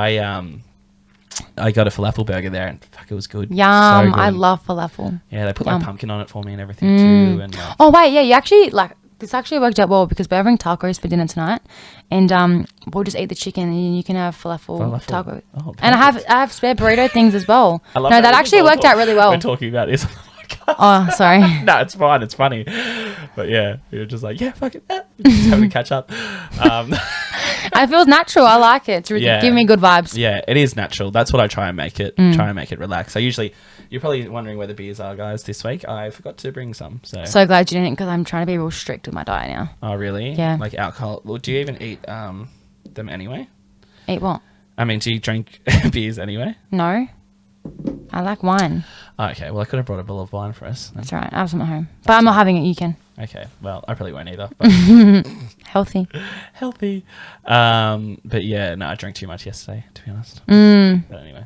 I got a falafel burger there, and fuck, it was good. Yum. So good. I love falafel. Yeah, they put like pumpkin on it for me and everything too. And oh wait, yeah, you actually this actually worked out well because we're having tacos for dinner tonight, and we'll just eat the chicken and you can have falafel. Taco. Oh, and I have spare burrito things as well. I love that actually worked out really well. We're talking about this. Oh, sorry. No, it's fine. It's funny. But yeah, you're just like, yeah, fuck it. Just having to catch up. It feels natural. I like it. It's giving me good vibes. Yeah, it is natural. That's what I try and make it. Try and make it relax. You're probably wondering where the beers are, guys, this week. I forgot to bring some. So glad you didn't, because I'm trying to be real strict with my diet now. Oh, really? Yeah. Like alcohol. Well, do you even eat them anyway? Eat what? I mean, do you drink beers anyway? No. I like wine. Oh, okay, well, I could have brought a bottle of wine for us. That's right. I have some at home. But I'm not having it. You can. Okay, well, I probably won't either. But Healthy. Healthy. But yeah, no, I drank too much yesterday, to be honest. But anyway.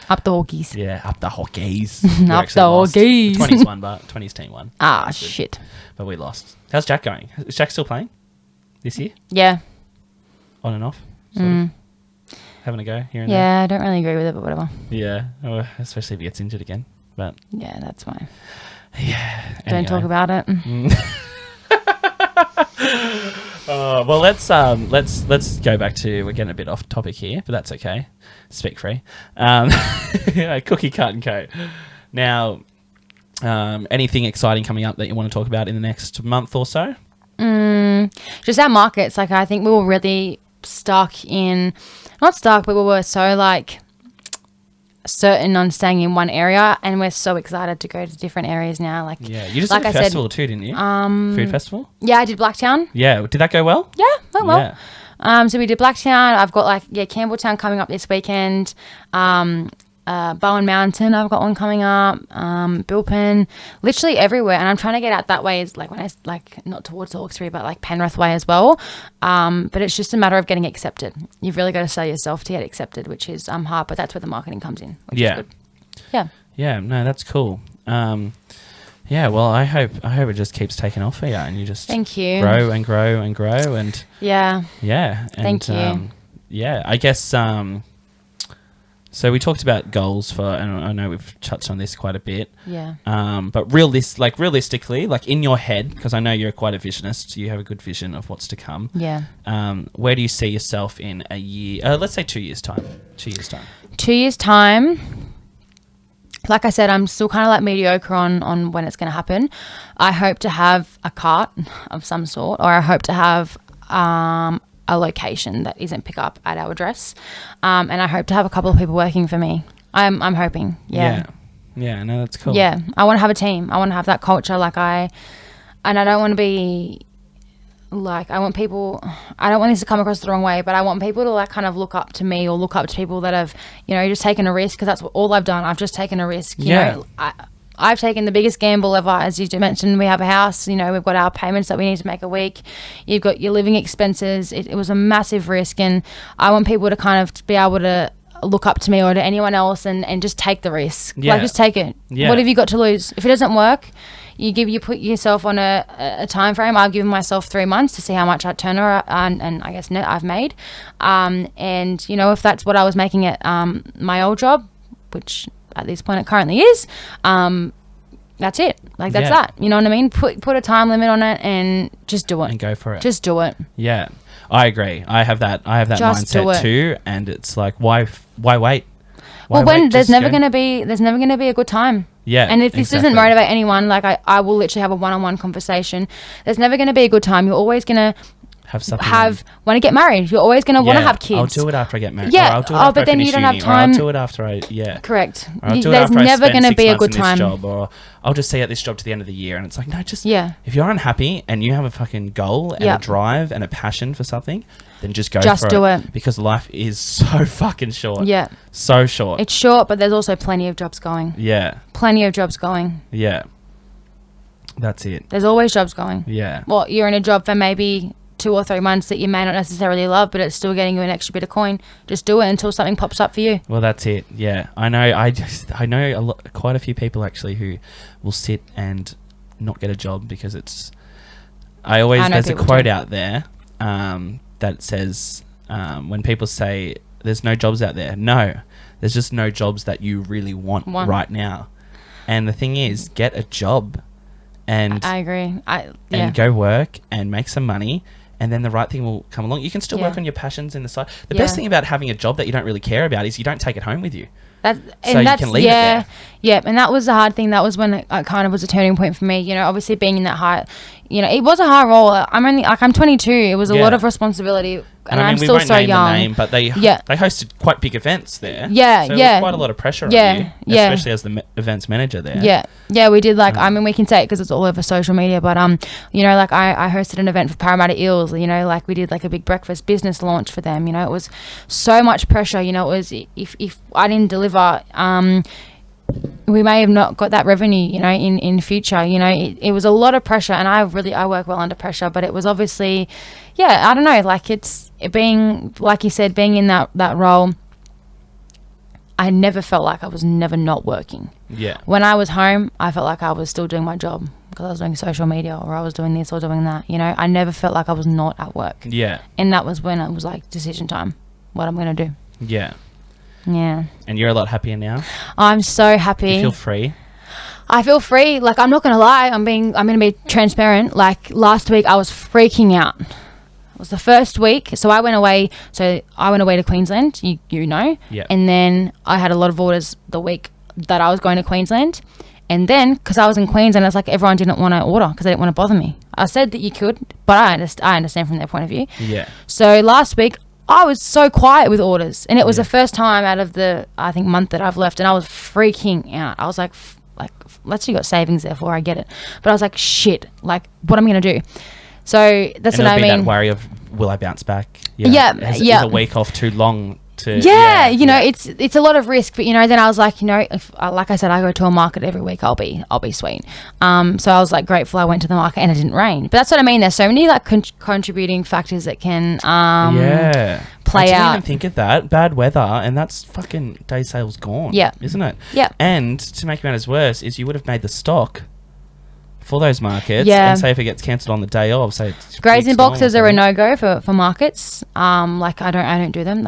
Up the Hawkies. Yeah, up the Hawkies. Up the Hawkies. 20s won, but 20s team won. Ah, shit. But we lost. How's Jack going? Is Jack still playing this year? Yeah. On and off? Sort of? Having a go here and there? Yeah, I don't really agree with it, but whatever. Yeah, especially if he gets injured again. But yeah, that's fine. Yeah. Don't talk about it. Well, let's go back to, we're getting a bit off topic here, but that's okay. Speak free. Cookie Cut and Co. Now, anything exciting coming up that you want to talk about in the next month or so? Just our markets. Like, I think we were really not stuck, but we were so like certain on staying in one area, and we're so excited to go to different areas now. Like, yeah, you just did a festival too, didn't you? Food festival. Yeah, I did Blacktown. Yeah, did that go well? Yeah, went well. Yeah. So we did Blacktown. I've got Campbelltown coming up this weekend. Bowen Mountain, I've got one coming up. Bilpin, literally everywhere, and I'm trying to get out that way. Is like when I not towards Hawkesbury, but like Penrith way as well. But it's just a matter of getting accepted. You've really got to sell yourself to get accepted, which is hard. But that's where the marketing comes in. Which is good. Yeah. Yeah. No, that's cool. Yeah. Well, I hope it just keeps taking off for you, and you just thank you grow and grow and grow and yeah. And, thank you. Yeah, I guess. So we talked about goals and I know we've touched on this quite a bit. Yeah. But realistically, like in your head, because I know you're quite a visionist, you have a good vision of what's to come. Yeah. Where do you see yourself in a year? Let's say 2 years' time. 2 years' time. 2 years' time. Like I said, I'm still kind of like mediocre on when it's going to happen. I hope to have a cart of some sort, or I hope to have a location that isn't pick up at our address, and I hope to have a couple of people working for me. I'm hoping. Yeah. No, that's cool. Yeah, I want to have a team. I want to have that culture. I don't want to be like, I don't want this to come across the wrong way, but I want people to like kind of look up to me or look up to people that have, just taken a risk, because that's all I've done. I've just taken a risk. You know, I've taken the biggest gamble ever. As you mentioned, we have a house, we've got our payments that we need to make a week. You've got your living expenses. It was a massive risk, and I want people to kind of be able to look up to me or to anyone else and just take the risk. Yeah. Just take it. Yeah. What have you got to lose? If it doesn't work, you put yourself on a time frame. I've given myself 3 months to see how much turn and I guess net I've made. And if that's what I was making at my old job, which at this point it currently is, that's it. That's that. You know what I mean? Put a time limit on it and just do it. And go for it. Just do it. Yeah. I agree. I have that just mindset too, and it's like, why wait? There's never going to be a good time. Yeah. And if this doesn't motivate anyone, I will literally have a one-on-one conversation. There's never going to be a good time. You're always going to want to get married. You're always going to want to have kids. I'll do it after I get married. Yeah. I'll do it after but then you don't have time. I'll do it after Correct. There's never going to be a good time. Job, or I'll just stay at this job to the end of the year. And it's like, no, just if you're unhappy and you have a fucking goal and a drive and a passion for something, then just go for it. Just do it. Because life is so fucking short. Yeah. So short. It's short, but there's also plenty of jobs going. Yeah. Plenty of jobs going. Yeah. That's it. There's always jobs going. Yeah. Well, you're in a job for maybe 2 or 3 months that you may not necessarily love, but it's still getting you an extra bit of coin. Just do it until something pops up for you. Well, that's it. Yeah, I know. I know quite a few people actually who will sit and not get a job because it's. There's a quote out there that says when people say there's no jobs out there, no, there's just no jobs that you really want right now. And the thing is, get a job, and I agree. And go work and make some money. And then the right thing will come along. You can still work on your passions in the side. The best thing about having a job that you don't really care about is you don't take it home with you. You can leave it there. Yeah, and that was the hard thing. That was when it kind of was a turning point for me. Obviously being in that high, it was a high role. I'm 22. It was a lot of responsibility. And I'm still so young. The name, but they hosted quite big events there. Yeah, so there was quite a lot of pressure on you, especially as the events manager there. Yeah, we did we can say it because it's all over social media, but I hosted an event for Parramatta Eels. We did a big breakfast business launch for them. It was so much pressure. It was if I didn't deliver, we may have not got that revenue, in future. It was a lot of pressure, and I work well under pressure, but it was obviously, I don't know, it's being, like you said, being in that role. I never felt like I was never not working. Yeah. When I was home, I felt like I was still doing my job because I was doing social media or I was doing this or doing that. You know, I never felt like I was not at work. Yeah. And that was when it was like decision time. What I'm going to do. Yeah. Yeah. And you're a lot happier now? I'm so happy. You feel free? I feel free. Like, I'm not going to lie. I'm going to be transparent. Like, last week I was freaking out. It was the first week. So I went away to Queensland, you know. Yeah. And then I had a lot of orders the week that I was going to Queensland. And then, because I was in Queensland, it's like everyone didn't want to order because they didn't want to bother me. I said that you could, but I understand from their point of view. Yeah. So last week, I was so quiet with orders. And it was the first time out of the, I think, month that I've left. And I was freaking out. I was like, let's you got savings there for, I get it. But I was like, shit, like, what am I going to do? So that's what I mean. That worry of, will I bounce back? Is a week off too long to... you know, it's a lot of risk. But, you know, then I was like, you know, if, like I said, I go to a market every week, I'll be sweet. So I was like grateful I went to the market and it didn't rain. But that's what I mean. There's so many like contributing factors that can play out. I didn't even think of that. Bad weather, and that's fucking day sales gone. Yeah. Isn't it? Yeah. And to make matters worse is you would have made the stock for those markets, Yeah. and say if it gets cancelled on the day of, say it's grazing boxes are a no-go for markets. Like I don't do them.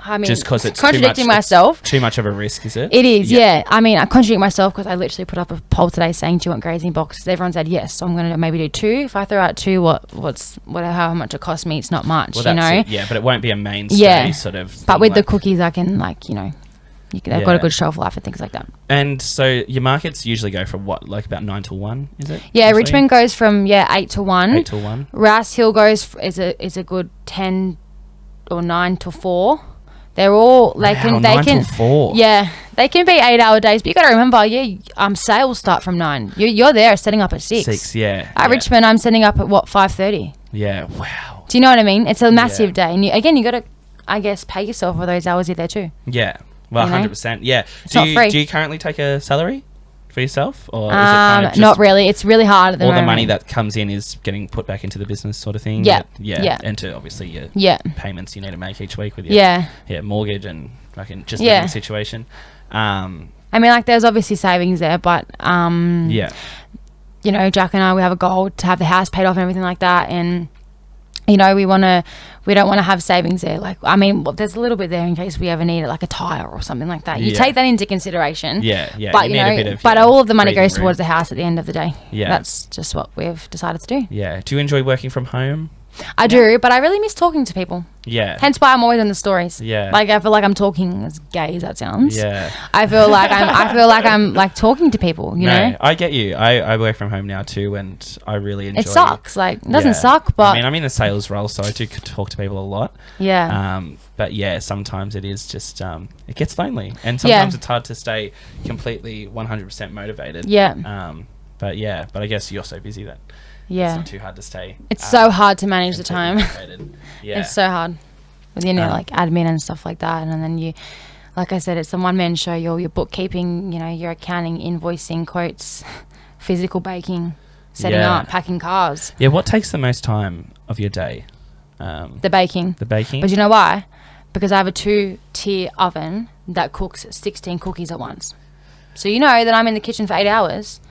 I mean, just because it's contradicting myself. Too much of a risk, is it? It is, yeah. I mean, I contradict myself because I literally put up a poll today saying, do you want grazing boxes? Everyone said yes, so I'm going to maybe do 2. If I throw out 2, how much it costs me, it's not much, well, you know? it. Yeah, but it won't be a mainstay sort of thing. But with the cookies, I can, like, you know, they've got a good shelf life and things like that. And so your markets usually go from what, like about 9 till 1, is it? Yeah, usually? Richmond goes from 8 to 1. 8 till 1. Rouse Hill is a good 10 or 9 till 4. They're all they can 9 till 4. Yeah, they can be 8-hour days, but you got to remember, sales start from 9. You're there setting up at 6. 6, yeah. At Richmond, I'm setting up at 5:30. Yeah, wow. Do you know what I mean? It's a massive day, and you got to, I guess, pay yourself for those hours you're there too. Yeah, well, 100%. Yeah. It's not free. Do you currently take a salary for yourself, or is it kind of just not really? It's really hard at the moment. All the money that comes in is getting put back into the business, sort of thing. Yeah, and to obviously your payments you need to make each week with your mortgage and fucking just living situation. I mean, like, there's obviously savings there, but you know, Jack and I, we have a goal to have the house paid off and everything like that, and you know, we don't want to have savings there. Like, I mean, there's a little bit there in case we ever need it, like a tire or something like that. You take that into consideration. Yeah. But but all of the money goes towards the house at the end of the day. Yeah. That's just what we've decided to do. Yeah. Do you enjoy working from home? I do, but I really miss talking to people. Yeah. Hence why I'm always in the stories. Yeah. Like, I feel like I'm talking, as gay as that sounds. Yeah. I feel like I'm like talking to people, you know? I get you. I work from home now too, and I really enjoy it. It sucks. Like, it doesn't suck, but... I mean, I'm in the sales role, so I do talk to people a lot. Yeah. But yeah, sometimes it is just, it gets lonely. And sometimes it's hard to stay completely 100% motivated. Yeah. But I guess you're so busy that... Yeah. It's not too hard to stay. It's so hard to manage the time. Yeah. It's so hard. With, you know, like admin and stuff like that. And then you, like I said, it's a one-man show. Your bookkeeping, you know, your accounting, invoicing, quotes, physical baking, setting up, packing cars. Yeah, what takes the most time of your day? The baking. The baking? But you know why? Because I have a 2-tier oven that cooks 16 cookies at once. So you know that I'm in the kitchen for 8 hours.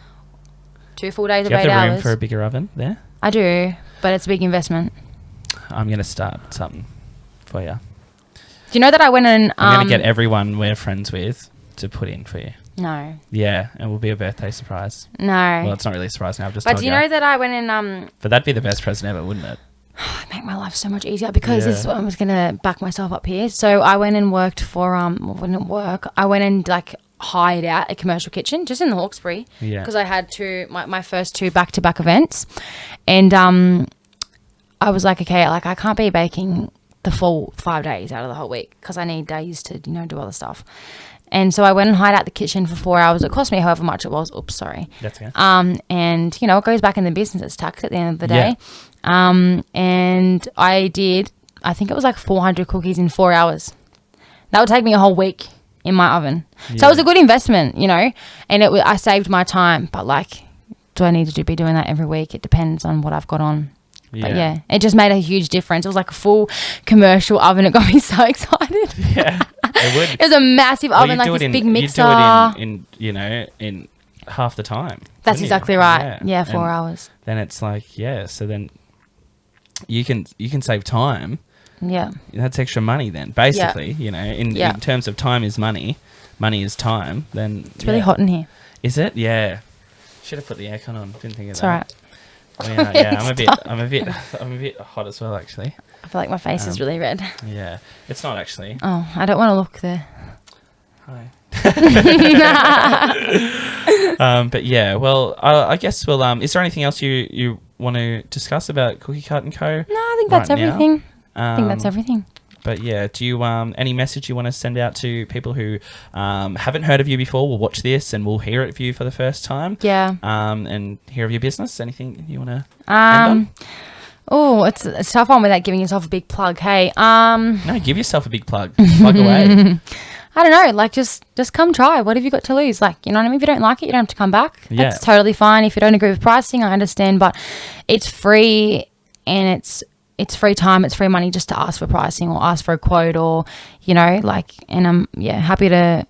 2 full days of 8 hours. Do you have the room for a bigger oven there? I do, but it's a big investment. I'm going to start something for you. Do you know that I went and... I'm going to get everyone we're friends with to put in for you. No. Yeah, it will be a birthday surprise. No. Well, it's not really a surprise now. I've just told you. But do you know that I went and... But that'd be the best present ever, wouldn't it? It'd make my life so much easier because this is what I was going to back myself up here. So I went and worked for... I went and like... hired out a commercial kitchen just in the Hawkesbury because I had my first 2 back-to-back events, and I was like, okay, like I can't be baking the full 5 days out of the whole week because I need days to, you know, do other stuff. And so I went and hired out the kitchen for 4 hours. It cost me however much it was. Oops, sorry. That's okay. And you know, it goes back in the business. It's tax at the end of the day. And I think it was like 400 cookies in 4 hours. That would take me a whole week in my oven. So it was a good investment, you know, and I saved my time. But like, do I need to be doing that every week? It depends on what I've got on. But it just made a huge difference. It was like a full commercial oven. It got me so excited. Yeah. It would. It was a massive oven, like this big mixer. You do it in half the time. That's exactly right. Yeah, 4 hours. Then it's like, so then you can save time. Yeah. That's extra money then, basically, in terms of time is money is time, then it's really hot in here. Is it? Yeah. Should have put the aircon on. Didn't think of it's that. It's all right. I'm a bit hot as well, actually. I feel like my face is really red. Yeah. It's not actually. Oh, I don't want to look there. Hi. But yeah, well, I guess is there anything else you want to discuss about Cookie Cart and Co? No, I think that's everything. I think that's everything. But yeah, do you any message you want to send out to people who haven't heard of you before, will watch this and will hear it of you for the first time? Yeah. And hear of your business? Anything you want to end on? Oh, it's a tough one without giving yourself a big plug. Hey, no, give yourself a big plug. Plug away. I don't know, like just come try. What have you got to lose? Like, you know what I mean? If you don't like it, you don't have to come back. Yeah. That's totally fine. If you don't agree with pricing, I understand, but it's free and it's free time, it's free money just to ask for pricing or ask for a quote or, and I'm happy to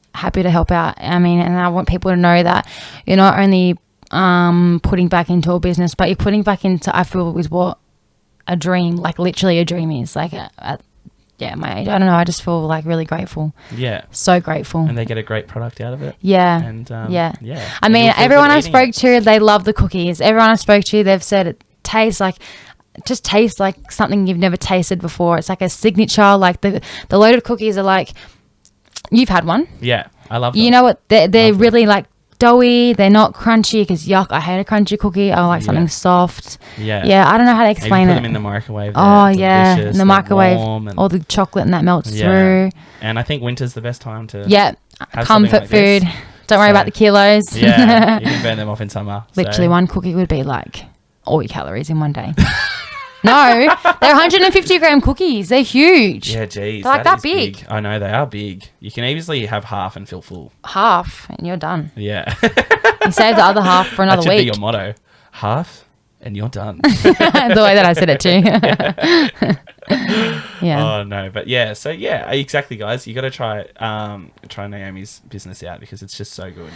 help out. I mean, and I want people to know that you're not only putting back into a business, but you're putting back into, I feel, with what a dream, like literally a dream is. Like my age, I don't know, I just feel like really grateful. Yeah. So grateful. And they get a great product out of it. Yeah. And yeah. I mean, everyone I spoke to, they love the cookies. Everyone I spoke to, they've said it tastes like something you've never tasted before. It's like a signature. Like the loaded cookies are like, you've had one. Yeah, I love them. You know what? They're really like doughy. They're not crunchy because yuck, I hate a crunchy cookie. I like something soft. Yeah. Yeah, I don't know how to explain it. Put them in the microwave. In the microwave. All the chocolate and that melts through. And I think winter's the best time to have comfort like food. Don't worry about the kilos. Yeah, you can burn them off in summer. Literally one cookie would be like all your calories in one day. No, they're 150 gram cookies. They're huge. Yeah, geez. They're like that big. I know, they are big. You can easily have half and feel full. Half and you're done. Yeah. You save the other half for another week. That should be your motto. Half and you're done. The way that I said it too. Yeah. Oh, no. But yeah, so yeah, exactly, guys. You got to try Naomi's business out because it's just so good.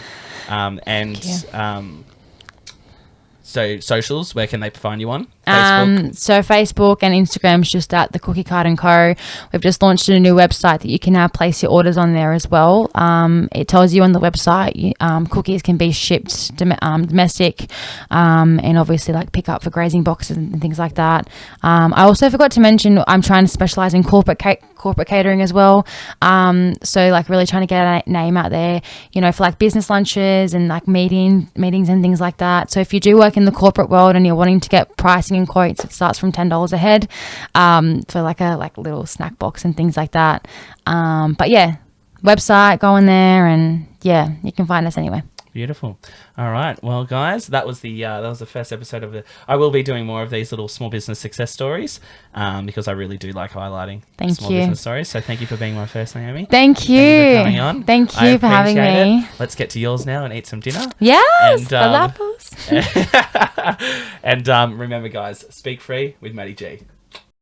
So socials, where can they find you on? Facebook? So Facebook and Instagram is just at the Cookie Cart and Co. We've just launched a new website that you can now place your orders on there as well. It tells you on the website cookies can be shipped domestic and obviously like pick up for grazing boxes and things like that. I also forgot to mention I'm trying to specialize in corporate catering as well. So like really trying to get a name out there, for like business lunches and like meetings and things like that. So if you do work in the corporate world and you're wanting to get pricing and quotes, it starts from $10 a head for like a little snack box and things like that. But yeah, website, go in there and yeah, you can find us anywhere. Beautiful. All right. Well, guys, that was the first episode of I will be doing more of these little small business success stories because I really do like highlighting small business stories. So thank you for being my first, Naomi. Thank you. Thank you for coming on. Thank you for having me. Let's get to yours now and eat some dinner. Yes, the apples. And remember, guys, speak free with Matty G.